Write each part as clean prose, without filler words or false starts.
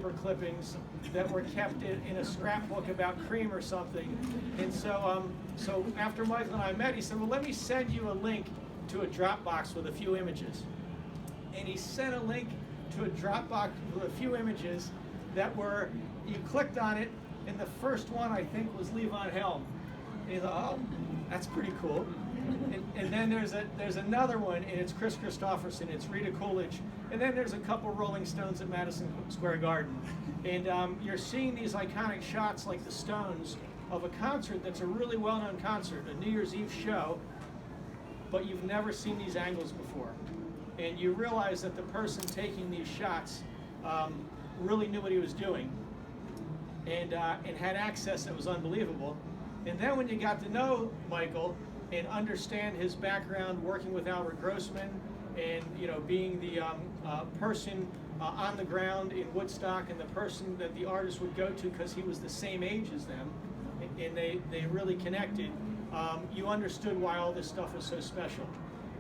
newspaper clippings that were kept in a scrapbook about cream or something. And so, so after Michael and I met, he said, well, let me send you a link to a Dropbox with a few images. And he sent a link to a Dropbox with a few images that were, you clicked on it, and the first one, I think, was Levon Helm. And you thought, oh, that's pretty cool. And then there's another one, and it's Chris Christopherson, it's Rita Coolidge, and then there's a couple Rolling Stones at Madison Square Garden. And you're seeing these iconic shots like the Stones of a concert that's a really well-known concert, a New Year's Eve show, but you've never seen these angles before. And you realize that the person taking these shots really knew what he was doing and had access that was unbelievable. And then when you got to know Michael and understand his background working with Albert Grossman and being the person on the ground in Woodstock and the person that the artist would go to because he was the same age as them, and they really connected, you understood why all this stuff was so special.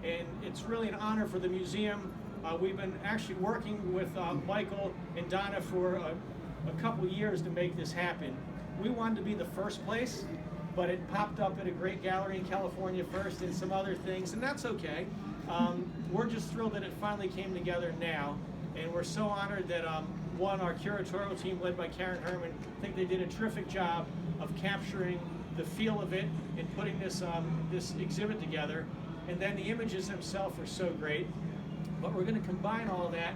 And it's really an honor for the museum. We've been actually working with Michael and Donna for a couple years to make this happen. We wanted to be the first place, but it popped up at a great gallery in California first and some other things, and that's okay. We're just thrilled that it finally came together now, and we're so honored that our curatorial team led by Karen Herman, I think they did a terrific job of capturing the feel of it and putting this exhibit together. And then the images themselves are so great, but we're going to combine all of that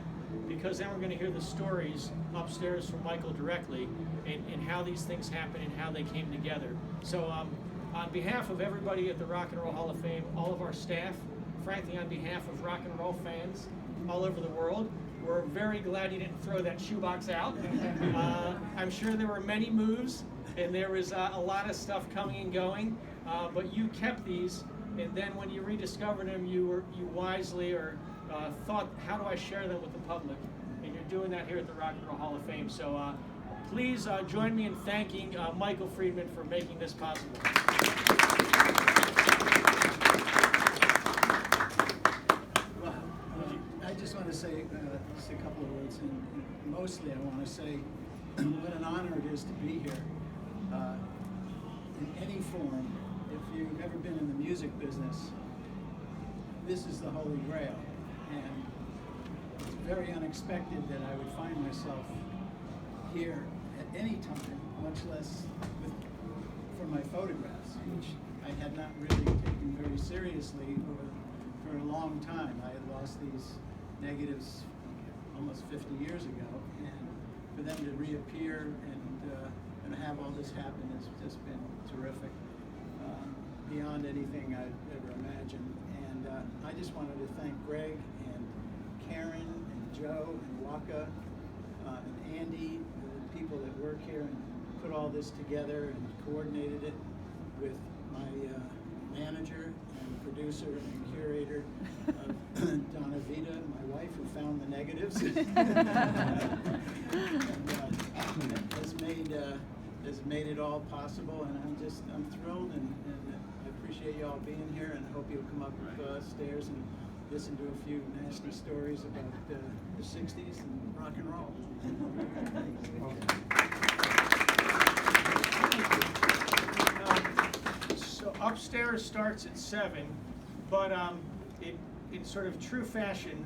because then we're going to hear the stories upstairs from Michael directly and how these things happen and how they came together. So on behalf of everybody at the Rock and Roll Hall of Fame, all of our staff, frankly on behalf of rock and roll fans all over the world, we're very glad you didn't throw that shoebox out. I'm sure there were many moves and there was a lot of stuff coming and going, but you kept these. And then when you rediscovered them, you wisely thought, how do I share them with the public? And you're doing that here at the Rock and Roll Hall of Fame. So please join me in thanking Michael Friedman for making this possible. Well, I just want to say just a couple of words. And mostly I want to say what an honor it is to be here in any form. If you've ever been in the music business, this is the Holy Grail. And it's very unexpected that I would find myself here at any time, much less for my photographs, which I had not really taken very seriously for a long time. I had lost these negatives almost 50 years ago, and for them to reappear and have all this happen has just been terrific. Beyond anything I'd ever imagined. And I just wanted to thank Greg and Karen and Joe and Waka and Andy, the people that work here and put all this together and coordinated it with my manager and producer and curator, Donna Vita, my wife, who found the negatives. and has made it all possible, and I'm thrilled and I appreciate you all being here, and I hope you'll come up stairs and listen to a few nasty stories about the 60s and rock and roll. So upstairs starts at 7, but in sort of true fashion,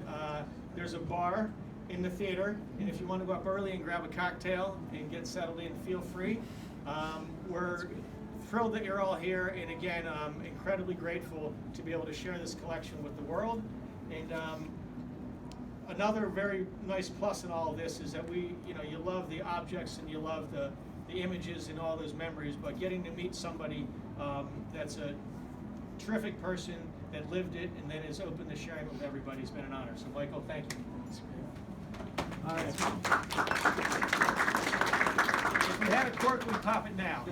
there's a bar in the theater, and if you want to go up early and grab a cocktail and get settled in, feel free. We're thrilled that you're all here, and again, incredibly grateful to be able to share this collection with the world. And another very nice plus in all of this is that you love the objects and you love the images and all those memories, but getting to meet somebody that's a terrific person that lived it and then is open to sharing with everybody has been an honor. So Michael, thank you. All right. If we had a cork, we'd pop it now.